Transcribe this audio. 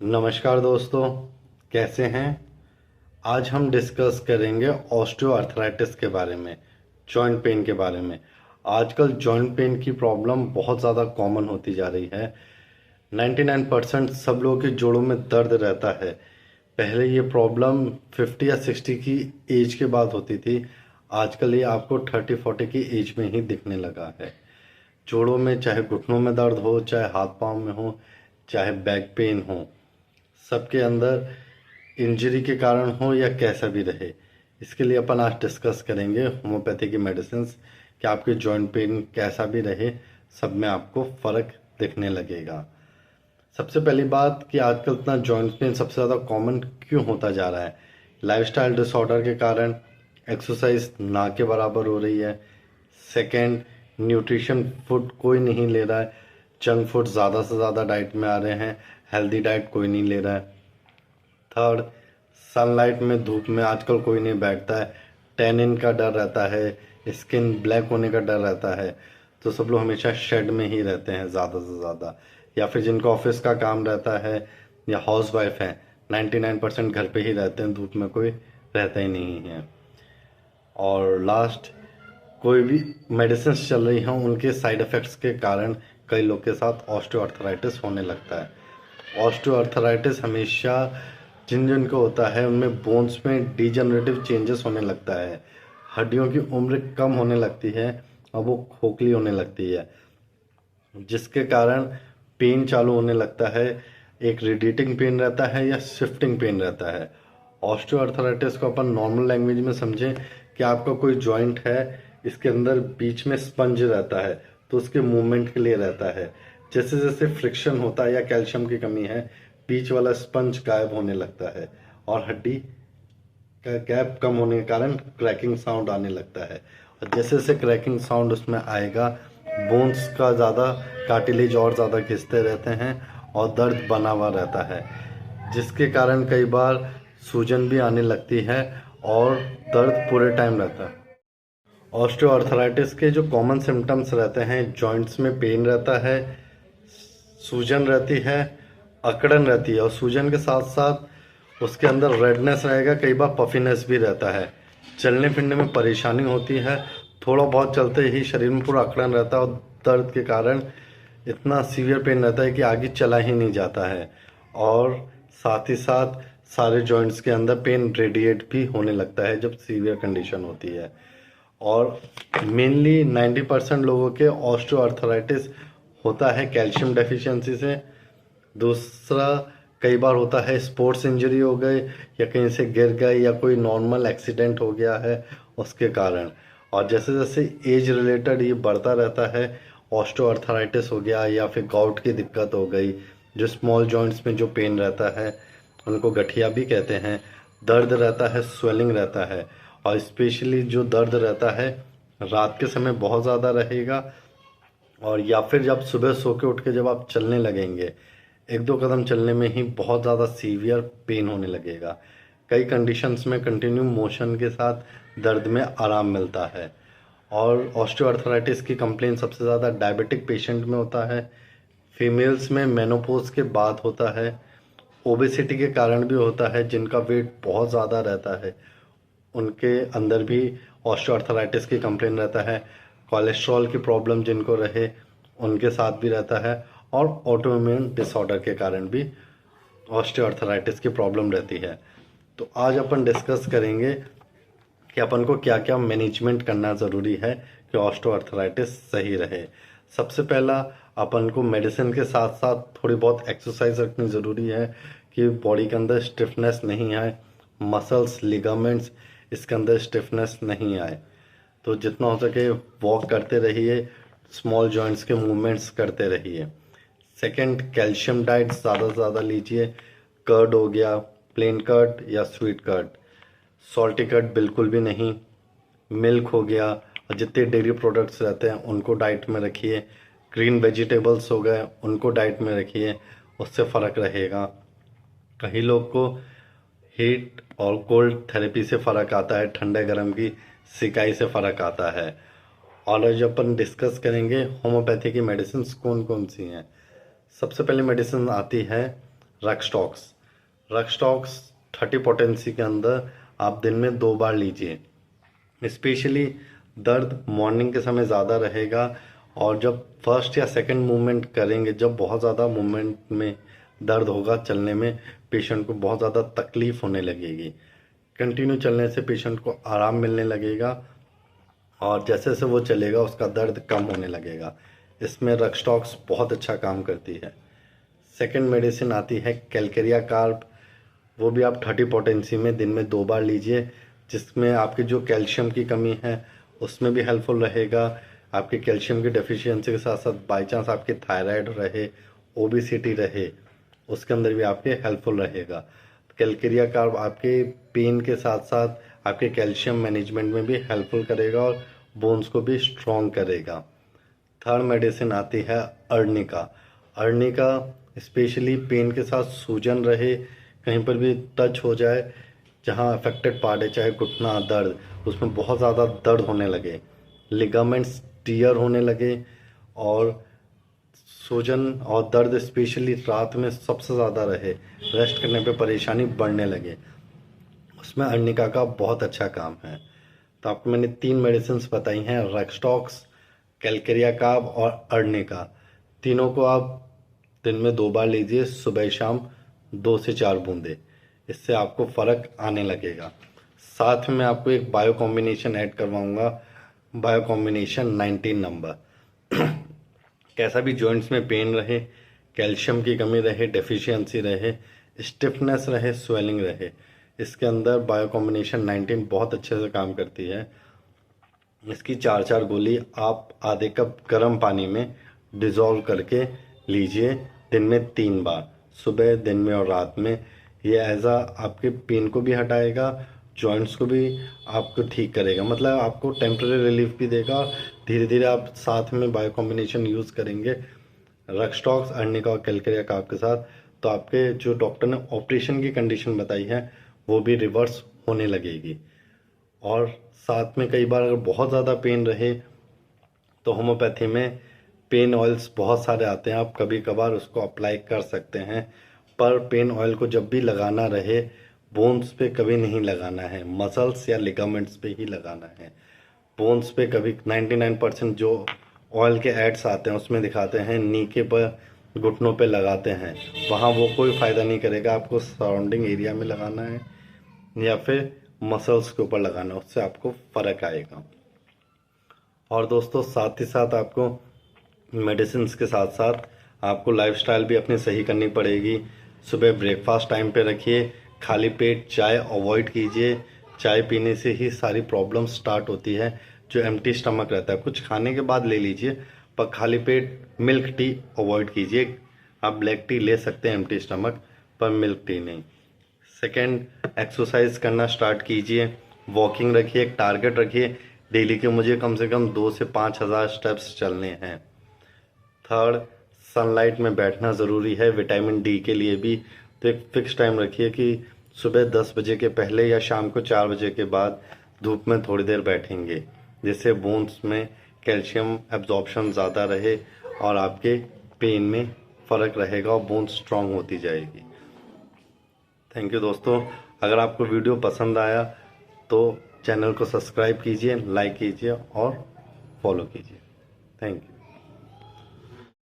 नमस्कार दोस्तों, कैसे हैं। आज हम डिस्कस करेंगे ऑस्टियोआर्थराइटिस के बारे में, जॉइंट पेन के बारे में। आजकल जॉइंट पेन की प्रॉब्लम बहुत ज़्यादा कॉमन होती जा रही है। 99% सब लोगों के जोड़ों में दर्द रहता है। पहले ये प्रॉब्लम 50 या 60 की एज के बाद होती थी। आजकल ये आपको 30-40 की एज में ही दिखने लगा है। जोड़ों में, चाहे घुटनों में दर्द हो, चाहे हाथ पांव में हो, चाहे बैक पेन हो, सबके अंदर इंजरी के कारण हो या कैसा भी रहे, इसके लिए अपन आज डिस्कस करेंगे होम्योपैथी की मेडिसिन कि आपके जॉइंट पेन कैसा भी रहे, सब में आपको फ़र्क दिखने लगेगा। सबसे पहली बात कि आजकल इतना जॉइंट पेन सबसे ज़्यादा कॉमन क्यों होता जा रहा है। लाइफस्टाइल डिसऑर्डर के कारण एक्सरसाइज ना के बराबर हो रही है। सेकंड, न्यूट्रिशन फूड कोई नहीं ले रहा है। जंक फूड ज़्यादा से ज़्यादा डाइट में आ रहे हैं, हेल्दी डाइट कोई नहीं ले रहा है। थर्ड, सनलाइट में, धूप में आजकल कोई नहीं बैठता है। टैनिन का डर रहता है, स्किन ब्लैक होने का डर रहता है, तो सब लोग हमेशा शेड में ही रहते हैं ज़्यादा से ज़्यादा। या फिर जिनको ऑफिस का काम रहता है या हाउस वाइफ है, 99% घर पे ही रहते हैं, धूप में कोई रहता ही नहीं है। और लास्ट, कोई भी मेडिसिन चल रही हैं उनके साइड इफ़ेक्ट्स के कारण कई लोग के साथ ऑस्टियोआर्थराइटिस होने लगता है। ऑस्टियोआर्थराइटिस हमेशा जिन जिन को होता है उनमें बोन्स में डिजनरेटिव चेंजेस होने लगता है। हड्डियों की उम्र कम होने लगती है और वो खोखली होने लगती है, जिसके कारण पेन चालू होने लगता है। एक रेडिएटिंग पेन रहता है या शिफ्टिंग पेन रहता है। ऑस्टियोआर्थराइटिस को अपन नॉर्मल लैंग्वेज में समझें कि आपका कोई जॉइंट है, इसके अंदर बीच में स्पंज रहता है, तो उसके मूवमेंट के लिए रहता है। जैसे जैसे फ्रिक्शन होता है या कैल्शियम की कमी है, बीच वाला स्पंज गायब होने लगता है और हड्डी का गैप कम होने के कारण क्रैकिंग साउंड आने लगता है। और जैसे जैसे क्रैकिंग साउंड उसमें आएगा, बोन्स का ज़्यादा, कार्टिलेज और ज़्यादा खिंचते रहते हैं और दर्द बना हुआ रहता है, जिसके कारण कई बार सूजन भी आने लगती है और दर्द पूरे टाइम रहता है। ऑस्टियोआर्थराइटिस के जो कॉमन सिम्टम्स रहते हैं, जॉइंट्स में पेन रहता है, सूजन रहती है, अकड़न रहती है, और सूजन के साथ साथ उसके अंदर रेडनेस रहेगा, कई बार पफिनेस भी रहता है। चलने फिरने में परेशानी होती है, थोड़ा बहुत चलते ही शरीर में पूरा अकड़न रहता है और दर्द के कारण इतना सीवियर पेन रहता है कि आगे चला ही नहीं जाता है। और साथ ही साथ सारे जॉइंट्स के अंदर पेन रेडिएट भी होने लगता है जब सीवियर कंडीशन होती है। और मेनली 90% लोगों के ऑस्टियोआर्थराइटिस होता है कैल्शियम डेफिशिएंसी से। दूसरा, कई बार होता है स्पोर्ट्स इंजरी हो गए या कहीं से गिर गए या कोई नॉर्मल एक्सीडेंट हो गया है उसके कारण। और जैसे जैसे एज रिलेटेड ये बढ़ता रहता है, ऑस्टियोआर्थराइटिस हो गया या फिर गाउट की दिक्कत हो गई, जो स्मॉल जॉइंट्स में जो पेन रहता है उनको गठिया भी कहते हैं, दर्द रहता है, स्वेलिंग रहता है। और स्पेशली जो दर्द रहता है रात के समय बहुत ज़्यादा रहेगा, और या फिर जब सुबह सो के उठ के जब आप चलने लगेंगे, एक दो कदम चलने में ही बहुत ज़्यादा सीवियर पेन होने लगेगा। कई कंडीशंस में कंटिन्यू मोशन के साथ दर्द में आराम मिलता है। और ऑस्टियोआर्थराइटिस की कंप्लेन सबसे ज़्यादा डायबिटिक पेशेंट में होता है, फीमेल्स में मेनोपॉज के बाद होता है, ओबेसिटी के कारण भी होता है, जिनका वेट बहुत ज़्यादा रहता है उनके अंदर भी ऑस्टियोआर्थराइटिस की कंप्लेन रहता है, कोलेस्ट्रॉल की प्रॉब्लम जिनको रहे उनके साथ भी रहता है, और ऑटोइम्यून डिसऑर्डर के कारण भी ऑस्टियोआर्थराइटिस की प्रॉब्लम रहती है। तो आज अपन डिस्कस करेंगे कि अपन को क्या क्या मैनेजमेंट करना ज़रूरी है कि ऑस्टियोआर्थराइटिस सही रहे। सबसे पहला, अपन को मेडिसिन के साथ साथ थोड़ी बहुत एक्सरसाइज रखनी ज़रूरी है कि बॉडी के अंदर स्टिफनेस नहीं आए, मसल्स, लिगामेंट्स, इसके अंदर स्टिफनेस नहीं आए। तो जितना हो सके वॉक करते रहिए, स्मॉल जॉइंट्स के मूवमेंट्स करते रहिए। सेकंड, कैल्शियम डाइट ज़्यादा से ज़्यादा लीजिए। कर्ड हो गया, प्लेन कर्ड या स्वीट कर्ड, सॉल्टी कर्ड बिल्कुल भी नहीं। मिल्क हो गया, और जितने डेयरी प्रोडक्ट्स रहते हैं उनको डाइट में रखिए। ग्रीन वेजिटेबल्स हो गए, उनको डाइट में रखिए, उससे फ़र्क रहेगा। कई लोग को हीट और कोल्ड थेरेपी से फ़र्क आता है, ठंडे गर्म की सिकाई से फ़र्क आता है। और आज अपन डिस्कस करेंगे होम्योपैथी की मेडिसिन कौन कौन सी हैं। सबसे पहले मेडिसिन आती है रक्सटॉक्स। रक्सटॉक्स 30 पोटेंसी के अंदर आप दिन में 2 बार लीजिए। स्पेशली दर्द मॉर्निंग के समय ज़्यादा रहेगा, और जब फर्स्ट या सेकंड मूवमेंट करेंगे, जब बहुत ज़्यादा मूवमेंट में दर्द होगा, चलने में पेशेंट को बहुत ज़्यादा तकलीफ होने लगेगी। कंटिन्यू चलने से पेशेंट को आराम मिलने लगेगा, और जैसे जैसे वो चलेगा उसका दर्द कम होने लगेगा। इसमें रक्सटॉक्स बहुत अच्छा काम करती है। सेकंड मेडिसिन आती है कैलकेरिया कार्ब। वो भी आप 30 पोटेंसी में दिन में 2 बार लीजिए, जिसमें आपकी जो कैल्शियम की कमी है उसमें भी हेल्पफुल रहेगा। आपके कैल्शियम की डेफिशिएंसी के साथ साथ बाई चांस आपकी थायराइड रहे, ओबेसिटी रहे, उसके अंदर भी आपके हेल्पफुल रहेगा। कैलकेरिया कार्ब आपके पेन के साथ साथ आपके कैल्शियम मैनेजमेंट में भी हेल्पफुल करेगा और बोन्स को भी स्ट्रॉन्ग करेगा। थर्ड मेडिसिन आती है अर्निका। अर्निका स्पेशली पेन के साथ सूजन रहे, कहीं पर भी टच हो जाए, जहाँ अफेक्टेड पार्ट है, चाहे घुटना दर्द, उसमें बहुत ज़्यादा दर्द होने लगे, लिगामेंट्स टियर होने लगे, और सूजन और दर्द स्पेशली रात में सबसे ज़्यादा रहे, रेस्ट करने पे परेशानी बढ़ने लगे, उसमें अर्निका का बहुत अच्छा काम है। तो आपको मैंने 3 मेडिसिन बताई हैं, रक्सटॉक्स, कैलकेरिया कार्ब और अर्निका। तीनों को आप दिन में 2 बार लीजिए, सुबह शाम 2 से 4 बूंदे, इससे आपको फ़र्क आने लगेगा। साथ में आपको एक बायो कॉम्बिनेशन ऐड करवाऊंगा, बायो कॉम्बिनेशन 19 नंबर। कैसा भी जॉइंट्स में पेन रहे, कैल्शियम की कमी रहे, डेफिशिएंसी रहे, स्टिफनेस रहे, स्वेलिंग रहे, इसके अंदर बायो कॉम्बिनेशन 19 बहुत अच्छे से काम करती है। इसकी 4-4 गोली आप आधे कप गर्म पानी में डिज़ोल्व करके लीजिए, दिन में 3 बार, सुबह, दिन में और रात में। ये आपके पेन को भी हटाएगा, जॉइंट्स को भी आपको ठीक करेगा, मतलब आपको टेम्परेरी रिलीफ भी देगा। धीरे धीरे आप साथ में बायो कॉम्बिनेशन यूज़ करेंगे रक्सटॉक्स, अर्निका और कैलकेरिया कार्ब के साथ, तो आपके जो डॉक्टर ने ऑपरेशन की कंडीशन बताई है वो भी रिवर्स होने लगेगी। और साथ में कई बार अगर बहुत ज़्यादा पेन रहे तो होम्योपैथी में पेन ऑयल्स बहुत सारे आते हैं, आप कभी कभार उसको अप्लाई कर सकते हैं, पर पेन ऑयल को जब भी लगाना रहे बोन्स पे कभी नहीं लगाना है, मसल्स या लिगामेंट्स पे ही लगाना है। बोन्स पे कभी 99% जो ऑयल के एड्स आते हैं उसमें दिखाते हैं नीके पर, घुटनों पे लगाते हैं, वहाँ वो कोई फ़ायदा नहीं करेगा। आपको सराउंडिंग एरिया में लगाना है या फिर मसल्स के ऊपर लगाना, उससे आपको फ़र्क आएगा। और दोस्तों साथ ही साथ आपको मेडिसिन के साथ साथ आपको लाइफस्टाइल भी अपनी सही करनी पड़ेगी। सुबह ब्रेकफास्ट टाइम पे रखिए, खाली पेट चाय अवॉइड कीजिए, चाय पीने से ही सारी प्रॉब्लम स्टार्ट होती है। जो एम्प्टी स्टमक रहता है कुछ खाने के बाद ले लीजिए, पर खाली पेट मिल्क टी अवॉइड कीजिए। आप ब्लैक टी ले सकते हैं एम्प्टी स्टमक, पर मिल्क टी नहीं। सेकेंड, एक्सरसाइज करना स्टार्ट कीजिए, वॉकिंग रखिए, एक टारगेट रखिए डेली के मुझे कम से कम 2 से 5,000 स्टेप्स चलने हैं। थर्ड, सनलाइट में बैठना ज़रूरी है विटामिन डी के लिए भी, तो एक फिक्स टाइम रखिए कि सुबह 10 बजे के पहले या शाम को 4 बजे के बाद धूप में थोड़ी देर बैठेंगे, जिससे बोन्स में कैल्शियम एब्जॉर्प्शन ज़्यादा रहे और आपके पेन में फ़र्क रहेगा और बोन्स स्ट्रांग होती जाएगी। थैंक यू दोस्तों, अगर आपको वीडियो पसंद आया तो चैनल को सब्सक्राइब कीजिए, लाइक कीजिए और फॉलो कीजिए। Thank you.